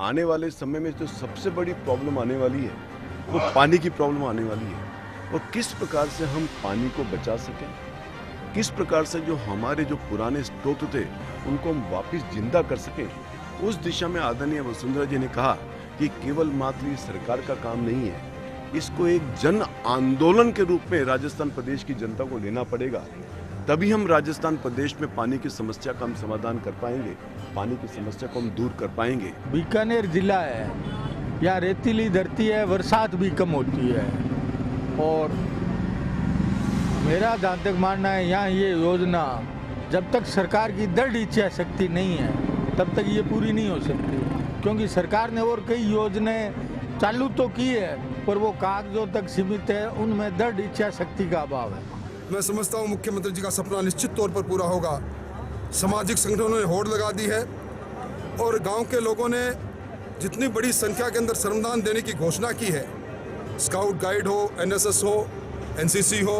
आने वाले समय में जो सबसे बड़ी प्रॉब्लम आने वाली है वो पानी की प्रॉब्लम आने वाली है, और किस प्रकार से हम पानी को बचा सकें, किस प्रकार से जो हमारे जो पुराने स्रोत थे उनको हम वापस जिंदा कर सकें, उस दिशा में आदरणीय वसुंधरा जी ने कहा कि केवल मात्र ये सरकार का काम नहीं है, इसको एक जन आंदोलन के रूप में राजस्थान प्रदेश की जनता को लेना पड़ेगा। तभी हम राजस्थान प्रदेश में पानी की समस्या का हम समाधान कर पाएंगे, पानी की समस्या को हम दूर कर पाएंगे। बीकानेर जिला है, यहाँ रेतीली धरती है, बरसात भी कम होती है, और मेरा जहाँ तक मानना है यहाँ ये योजना जब तक सरकार की दृढ़ इच्छा शक्ति नहीं है तब तक ये पूरी नहीं हो सकती, क्योंकि सरकार ने और कई योजनाएं चालू तो की है पर वो कागजों तक सीमित है, उनमें दृढ़ इच्छा शक्ति का अभाव है। मैं समझता हूँ मुख्यमंत्री जी का सपना निश्चित तौर पर पूरा होगा। सामाजिक संगठनों ने होड़ लगा दी है और गांव के लोगों ने जितनी बड़ी संख्या के अंदर श्रमदान देने की घोषणा की है, स्काउट गाइड हो, एनएसएस हो, एनसीसी हो,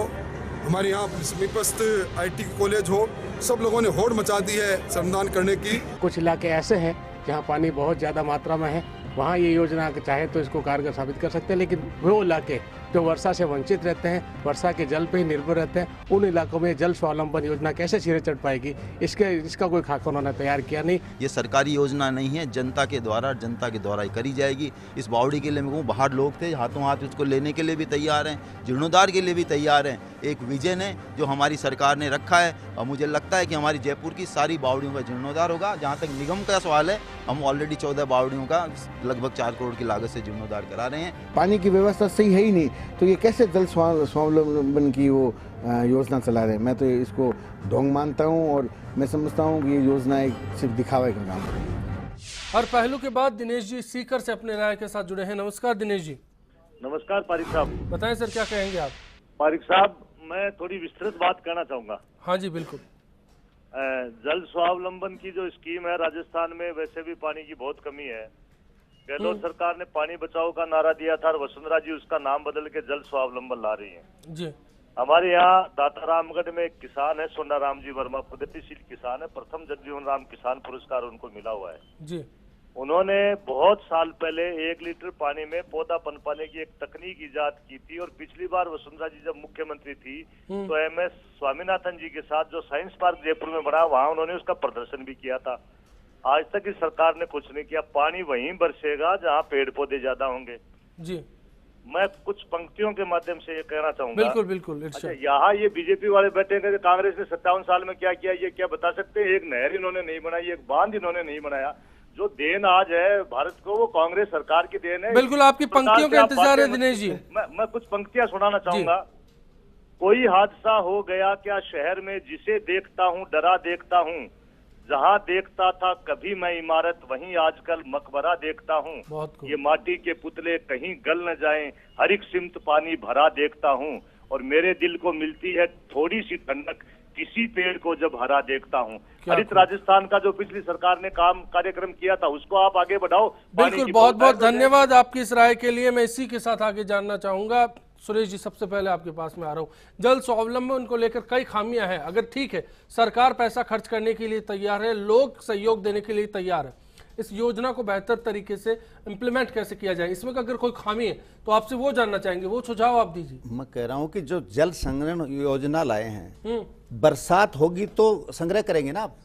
हमारे यहाँ समीपस्थ आईटी कॉलेज हो, सब लोगों ने होड़ मचा दी है श्रमदान करने की। कुछ इलाके ऐसे हैं जहाँ पानी बहुत ज़्यादा मात्रा में है, वहाँ ये योजना चाहे तो इसको कारगर साबित कर सकते हैं, लेकिन वो इलाके जो वर्षा से वंचित रहते हैं, वर्षा के जल पे ही निर्भर रहते हैं, उन इलाकों में जल स्वावलंबन योजना कैसे सिरे चढ़ पाएगी, इसका कोई खाका उन्होंने तैयार किया नहीं। ये सरकारी योजना नहीं है, जनता के द्वारा ही करी जाएगी। इस बावड़ी के लिए बाहर लोग थे, हाथों हाथ उसको लेने के लिए भी तैयार हैं, जीर्णोद्धार के लिए भी तैयार हैं। एक विजन है जो हमारी सरकार ने रखा है, और मुझे लगता है कि हमारी जयपुर की सारी बावड़ियों का जीर्णोद्धार होगा। जहाँ तक निगम का सवाल है, हम ऑलरेडी 14 बावड़ियों का लगभग 4 करोड़ की लागत से जीर्णोद्धार करा रहे हैं। पानी की व्यवस्था सही है ही नहीं तो ये कैसे जल स्वावलंबन की वो योजना चला रहे हैं। मैं तो इसको ढोंग मानता हूँ और मैं समझता हूँ कि ये योजना एक सिर्फ दिखावे का काम है। हर पहलू के बाद दिनेश जी सीकर से अपने राय के साथ जुड़े हैं। नमस्कार दिनेश जी। नमस्कार पारिक साहब। बताएं सर, क्या कहेंगे आप? पारिक साहब, मैं थोड़ी विस्तृत बात करना चाहूंगा। हाँ जी बिल्कुल। जल स्वावलंबन की जो स्कीम है राजस्थान में, वैसे भी पानी की बहुत कमी है। गहलोत सरकार ने पानी बचाओ का नारा दिया था और वसुंधरा जी उसका नाम बदल के जल स्वावलंबन ला रही हैं जी। हमारे यहाँ दातारामगढ़ में एक किसान है, सोनाराम जी वर्मा, प्रगतिशील किसान है, प्रथम जगजीवन राम किसान पुरस्कार उनको मिला हुआ है जी। उन्होंने बहुत साल पहले 1 लीटर पानी में पौधा पनपाने की एक तकनीक इजाद की थी, और पिछली बार वसुंधरा जी जब मुख्यमंत्री थी तो MS स्वामीनाथन जी के साथ जो साइंस पार्क जयपुर में बना, वहां उन्होंने उसका प्रदर्शन भी किया था। आज तक इस सरकार ने कुछ नहीं किया। पानी वहीं बरसेगा जहां पेड़ पौधे ज्यादा होंगे जी। मैं कुछ पंक्तियों के माध्यम से ये कहना चाहूंगा। बिल्कुल बिल्कुल। अच्छा, यहाँ ये बीजेपी वाले बैठे हैं, कांग्रेस ने 57 साल में क्या किया, ये क्या बता सकते हैं? एक नहर इन्होंने नहीं बनाई, एक बांध इन्होंने नहीं बनाया। जो देन आज है भारत को, वो कांग्रेस सरकार की देन है। बिल्कुल, आपकी पंक्तियों का इंतजार है दिनेश जी। मैं कुछ पंक्तियां सुनाना चाहूंगा। कोई हादसा हो गया क्या शहर में, जिसे देखता हूँ डरा देखता हूँ, जहाँ देखता था कभी मैं इमारत, वहीं आजकल मकबरा देखता हूँ। ये माटी के पुतले कहीं गल न जाएं, हर एक सिमत पानी भरा देखता हूँ, और मेरे दिल को मिलती है थोड़ी सी ठंडक किसी पेड़ को जब हरा देखता हूँ। हरित राजस्थान का जो पिछली सरकार ने कार्यक्रम किया था, उसको आप आगे बढ़ाओ। बिल्कुल, बहुत बहुत धन्यवाद आपकी इस राय के लिए। मैं इसी के साथ आगे जानना चाहूंगा। सुरेश जी, सबसे पहले आपके पास में आ रहा हूँ। जल स्वावलंबन को लेकर कई खामियां हैं। अगर ठीक है, सरकार पैसा खर्च करने के लिए तैयार है, लोग सहयोग देने के लिए तैयार है, इस योजना को बेहतर तरीके से इम्प्लीमेंट कैसे किया जाए, इसमें अगर कोई खामी है तो आपसे वो जानना चाहेंगे, वो सुझाव आप दीजिए। मैं कह रहा हूँ कि जो जल संग्रहण योजना लाए हैं, बरसात होगी तो संग्रह करेंगे ना आप।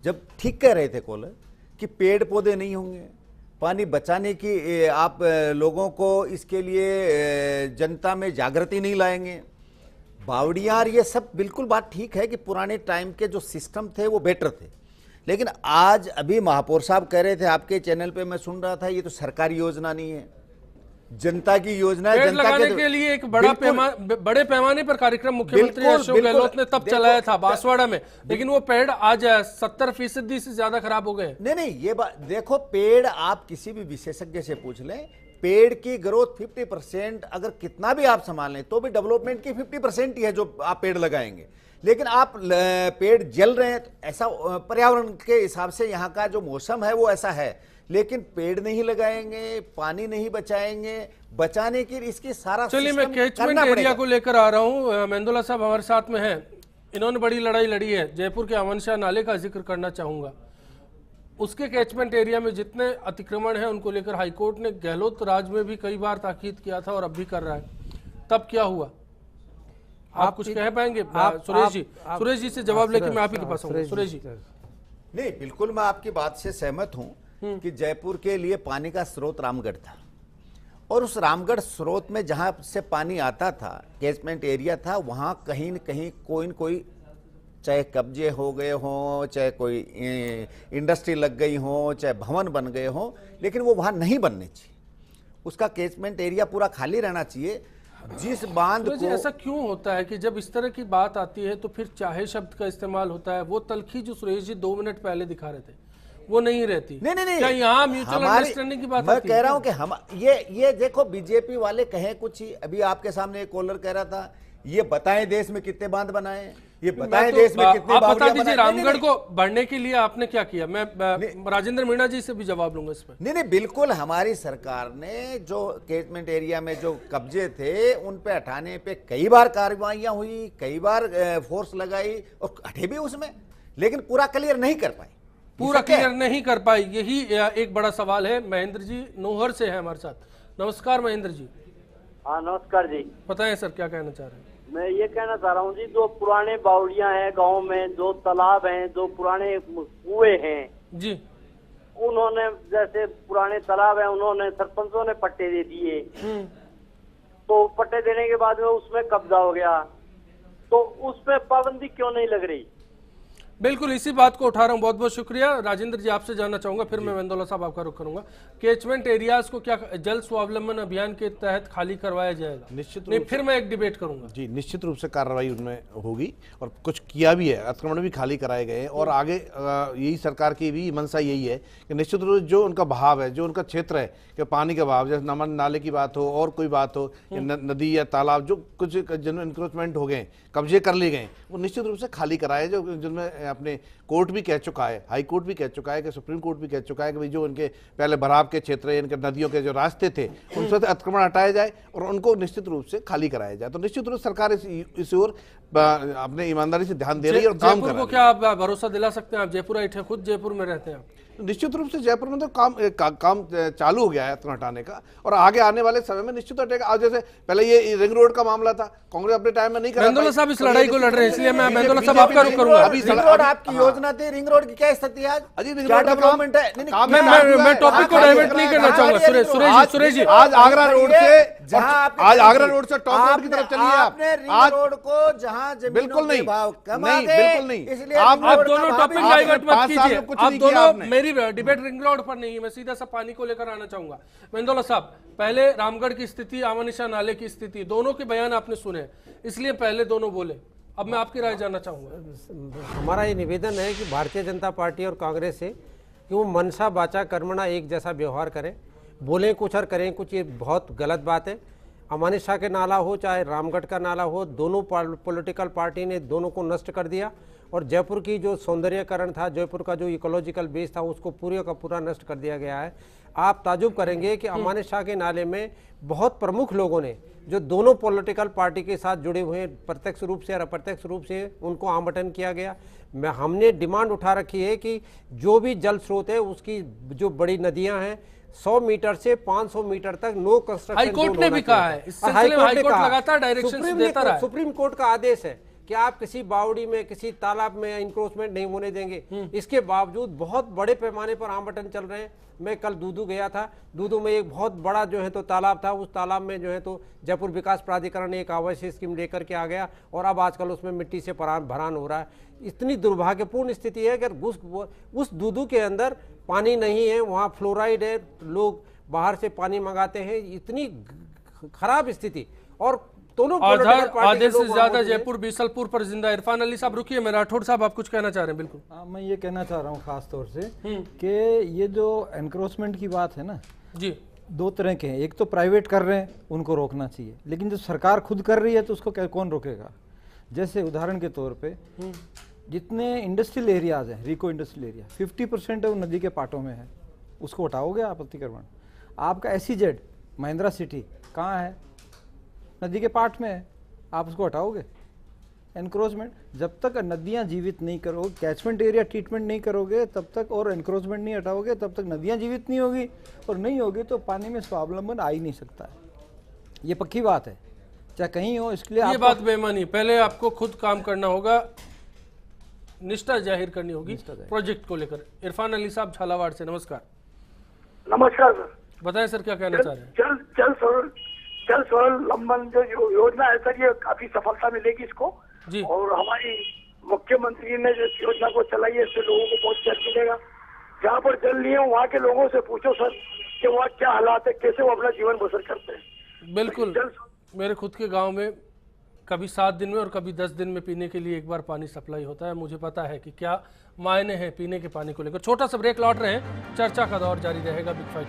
जब ठीक कह रहे थे कॉलर कि पेड़ पौधे नहीं होंगे, पानी बचाने की आप लोगों को इसके लिए जनता में जागृति नहीं लाएंगे, बावड़ियां, ये सब बिल्कुल बात ठीक है कि पुराने टाइम के जो सिस्टम थे वो बेटर थे। लेकिन आज अभी महापौर साहब कह रहे थे आपके चैनल पे, मैं सुन रहा था, ये तो सरकारी योजना नहीं है, जनता की योजना है। जनता के लिए एक बड़े पैमाने पर कार्यक्रम मुख्यमंत्री अशोक गहलोत ने तब चलाया था बांसवाड़ा में, लेकिन वो पेड़ आज 70% से ज्यादा खराब हो गए। नहीं, ये बात देखो, पेड़ आप किसी भी विशेषज्ञ से पूछ लें, पेड़ की ग्रोथ 50% अगर कितना भी आप संभालें तो भी डेवलपमेंट की 50% ही है जो आप पेड़ लगाएंगे। लेकिन आप पेड़ जल रहे हैं, ऐसा पर्यावरण के हिसाब से यहाँ का जो मौसम है वो ऐसा है, लेकिन पेड़ नहीं लगाएंगे, पानी नहीं बचाएंगे, बचाने की इसकी सारा। चलिए, मैं कैचमेंट एरिया को लेकर आ रहा हूँ। मेंदोला साहब हमारे साथ में हैं, इन्होंने बड़ी लड़ाई लड़ी है। जयपुर के अमन शाह नाले का जिक्र करना चाहूंगा। उसके कैचमेंट एरिया में जितने अतिक्रमण हैं उनको लेकर हाईकोर्ट ने गहलोत राज में भी कई बार ताकीद किया था और अब भी कर रहा है। तब क्या हुआ, आप कुछ कह पाएंगे? सुरेश जी से जवाब लेके मैं आप ही के पास आऊंगा। सुरेश जी। नहीं, बिल्कुल मैं आपकी बात से सहमत हूं कि जयपुर के लिए पानी का स्रोत रामगढ़ था, और उस रामगढ़ स्रोत में जहां से पानी आता था, कैचमेंट एरिया था, वहां कहीं न कहीं कोई न कोई, चाहे कब्जे हो गए हों, चाहे कोई इंडस्ट्री लग गई हो, चाहे भवन बन गए हों, लेकिन वो वहां नहीं बनने चाहिए। उसका कैचमेंट एरिया पूरा खाली रहना चाहिए। जिस बांध को, ऐसा क्यों होता है कि जब इस तरह की बात आती है तो फिर चाहे शब्द का इस्तेमाल होता है? वो तलखी जो सुरेश जी 2 मिनट पहले दिखा रहे थे वो नहीं रहती। नहीं, क्या यहाँ म्यूचुअल अंडरस्टैंडिंग की बात मैं आती कह है? रहा हूं कि हम ये देखो, बीजेपी वाले कहें कुछ ही। अभी आपके सामने एक कॉलर कह रहा था, ये बताएं देश में कितने बांध बनाए, ये बताएं देश में कितने आप बता बावड़ियां दीजिए बनाए। रामगढ़ को बढ़ने के लिए आपने क्या किया? मैं राजेंद्र मीणा जी से भी जवाब लूंगा इस पर। नहीं, बिल्कुल हमारी सरकार ने जो कैचमेंट एरिया में जो कब्जे थे उन पे हटाने पे कई बार कार्रवाइयां हुई, कई बार फोर्स लगाई और हटे भी उसमें, लेकिन पूरा क्लियर नहीं कर पाई। पूरा क्लियर नहीं कर पाई, यही एक बड़ा सवाल है। महेंद्र जी नौहर से है हमारे साथ। नमस्कार महेंद्र जी। हाँ नमस्कार जी। बताएं सर क्या कहना चाह रहे हैं? मैं ये कहना चाह रहा हूँ जी, जो पुराने बावड़ियां हैं गांव में, जो तालाब हैं, जो पुराने कुएं हैं जी, उन्होंने, जैसे पुराने तालाब हैं, उन्होंने सरपंचों ने पट्टे दे दिए, तो पट्टे देने के बाद में उसमें कब्जा हो गया, तो उस पे पाबंदी क्यों नहीं लग रही? बिल्कुल इसी बात को उठा रहा हूं। बहुत बहुत शुक्रिया। राजेंद्र जी आपसे जानना चाहूंगा, फिर मैं मेंदोला साहब आपका रुख करूंगा। कैचमेंट एरियाज को क्या जल स्वावलंबन अभियान के तहत खाली करवाया जाएगा? निश्चित नहीं, फिर मैं एक डिबेट करूंगा जी। निश्चित रूप से कार्रवाई उनमें होगी और कुछ किया भी है, अतिक्रमण भी खाली कराए गए हैं, और आगे यही सरकार की भी मंशा यही है कि निश्चित रूप से जो उनका बहाव है, जो उनका क्षेत्र है कि पानी का बहाव, जैसे नमन नाले की बात हो और कोई बात हो, नदी या तालाब जो कुछ जिन इंक्रोचमेंट हो गए, कब्जे कर लिए गए, वो निश्चित रूप से खाली कराए, जो जिनमें अपने कोर्ट भी कह चुका है, हाई कोर्ट भी कह चुका है, कि सुप्रीम कोर्ट भी कह चुका है कि भाई जो उनके पहले भराव के क्षेत्र, इनके नदियों के जो रास्ते थे उनसे अतिक्रमण हटाया जाए और उनको निश्चित रूप से खाली कराया जाए। तो निश्चित रूप से सरकार इस ओर अपने ईमानदारी से ध्यान दे रही है और काम कर रही है। को क्या आप भरोसा दिला सकते हैं? आप जयपुर थे, खुद जयपुर में रहते हैं आप। निश्चित रूप से जयपुर में तो काम चालू हो गया है अतिक्रमण हटाने का, और आगे आने वाले समय में निश्चित हटेगा। आज जैसे पहले ये रिंग रोड का मामला था, कांग्रेस अपने टाइम में नहीं कर पाई। मेंदोला साहब इस लड़ाई को लड़ रहे हैं, इसलिए मैं मेंदोला साहब आपका रुख करूंगा। अभी रिंग रोड आपकी योजना थी, रिंग रोड की क्या स्थिति है आज? क्या डेवलपमेंट है? मैं टॉपिक को डाइवर्ट नहीं करना चाहूंगा। सुरेश जी, आज आगरा रोड से, आज आगरा रोड से टॉप रोड की तरफ चलिए आप। आज रोड को जहां बिल्कुल नहीं, भाव बिल्कुल नहीं, इसलिए आप दोनों टॉपिक डाइवर्ट मत कीजिए। आप दोनों, आपने। मेरी डिबेट रिंग रोड पर नहीं है, मैं सीधा सा पानी को लेकर आना चाहूंगा। मेंदोला साहब, पहले रामगढ़ की स्थिति, आमानिशा नाले की स्थिति, दोनों के बयान आपने सुने, इसलिए पहले दोनों बोले। अब मैं आपकी राय जानना चाहूंगा। हमारा ये निवेदन है कि भारतीय जनता पार्टी और कांग्रेस से कि वो मनसा वाचा कर्मणा एक जैसा व्यवहार करें, बोलें कुछ और करें कुछ, ये बहुत गलत बात है। अमानिशा के नाला हो चाहे रामगढ़ का नाला हो, दोनों पॉलिटिकल पार्टी ने दोनों को नष्ट कर दिया, और जयपुर की जो सौंदर्यकरण था, जयपुर का जो इकोलॉजिकल बेस था, उसको पूरे का पूरा नष्ट कर दिया गया है। आप ताजुब करेंगे कि अमानिशा के नाले में बहुत प्रमुख लोगों ने, जो दोनों पॉलिटिकल पार्टी के साथ जुड़े हुए हैं, प्रत्यक्ष रूप से और अप्रत्यक्ष रूप से उनको आवंटन किया गया। हमने डिमांड उठा रखी है कि जो भी जल स्रोत है, उसकी जो बड़ी नदियां हैं, 100 मीटर से 500 मीटर तक नो कंस्ट्रक्शन। हाईकोर्ट ने भी कहा है, इस सिलसिले में हाईकोर्ट लगातार डायरेक्शंस देता रहा है। सुप्रीम कोर्ट का आदेश है कि आप किसी बावड़ी में, किसी तालाब में इंक्रोचमेंट नहीं होने देंगे। इसके बावजूद बहुत बड़े पैमाने पर आवंटन चल रहे हैं। मैं कल दूदू गया था, दूदू में एक बहुत बड़ा जो है तो तालाब था, उस तालाब में जो है तो जयपुर विकास प्राधिकरण ने एक आवासीय स्कीम लेकर के आ गया, और अब आजकल उसमें मिट्टी से भरान हो रहा है। इतनी दुर्भाग्यपूर्ण स्थिति है कि उस दूदू के अंदर पानी नहीं है, वहाँ फ्लोराइड है, लोग बाहर से पानी मंगाते हैं, इतनी खराब स्थिति। और दोनों आधे से ज्यादा जयपुर बीसलपुर पर जिंदा। इरफान अली साहब रुकिए, मैं राठौड़ साहब आप कुछ कहना चाह रहे हैं? बिल्कुल। मैं ये कहना चाह रहा हूँ खास तौर से कि ये जो एनक्रोचमेंट की बात है ना जी, 2 तरह के हैं। एक तो प्राइवेट कर रहे हैं, उनको रोकना चाहिए, लेकिन जब सरकार खुद कर रही है तो उसको कौन रोकेगा? जैसे उदाहरण के तौर पे जितने इंडस्ट्रियल एरियाज हैं, रिको इंडस्ट्रियल एरिया 50% है वो नदी के पाटों में है, उसको हटाओगे आप अतिक्रमण? आपका SEZ महिंद्रा सिटी कहाँ है? नदी के पाट में है, आप उसको हटाओगे? एनक्रोचमेंट, जब तक नदियाँ जीवित नहीं करोगे, कैचमेंट एरिया ट्रीटमेंट नहीं करोगे तब तक, और एनक्रोचमेंट नहीं हटाओगे तब तक नदियाँ जीवित नहीं होगी, और नहीं होगी तो पानी में स्वावलंबन आ ही नहीं सकता है। ये पक्की बात है, चाहे कहीं हो। इसके लिए ये बात बेमानी, पहले आपको खुद काम करना होगा, निष्ठा जाहिर करनी होगी प्रोजेक्ट को लेकर। इरफान अली साहब झालावाड़ से, नमस्कार। नमस्कार सर। बताएं सर, क्या कहना चाह रहे हैं? जल स्वावलंबन जो योजना है सर, ये काफी सफलता मिलेगी इसको जी। और हमारी मुख्यमंत्री ने जो योजना को चलाई है इससे लोगों को बहुत जल मिलेगा। जहाँ पर जल नहीं है वहाँ के लोगों से पूछो सर कि वहाँ क्या हालात है, कैसे वो अपना जीवन बसर करते हैं। बिल्कुल, मेरे खुद के गांव में कभी 7 दिन में और कभी 10 दिन में पीने के लिए एक बार पानी सप्लाई होता है। मुझे पता है कि क्या मायने हैं पीने के पानी को लेकर। छोटा सा ब्रेक, लौट रहे हैं, चर्चा का दौर जारी रहेगा बिग फाइट।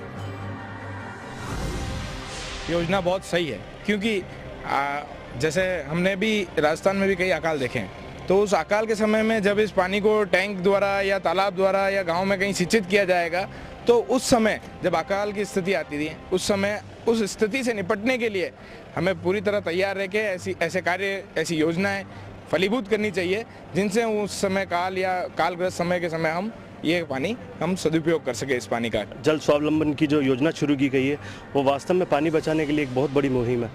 योजना बहुत सही है, क्योंकि जैसे हमने भी राजस्थान में भी कई अकाल देखे हैं, तो उस अकाल के समय में जब इस पानी को टैंक द्वारा या तालाब द्वारा या गांव में कहीं सिंचित किया जाएगा, तो उस समय जब अकाल की स्थिति आती थी, उस समय उस स्थिति से निपटने के लिए हमें पूरी तरह तैयार रह के ऐसे कार्य, ऐसी योजनाएं फलीभूत करनी चाहिए, जिनसे उस समय काल या कालग्रस्त समय के समय हम सदुपयोग कर सके इस पानी का। जल स्वावलंबन की जो योजना शुरू की गई है वो वास्तव में पानी बचाने के लिए एक बहुत बड़ी मुहिम है।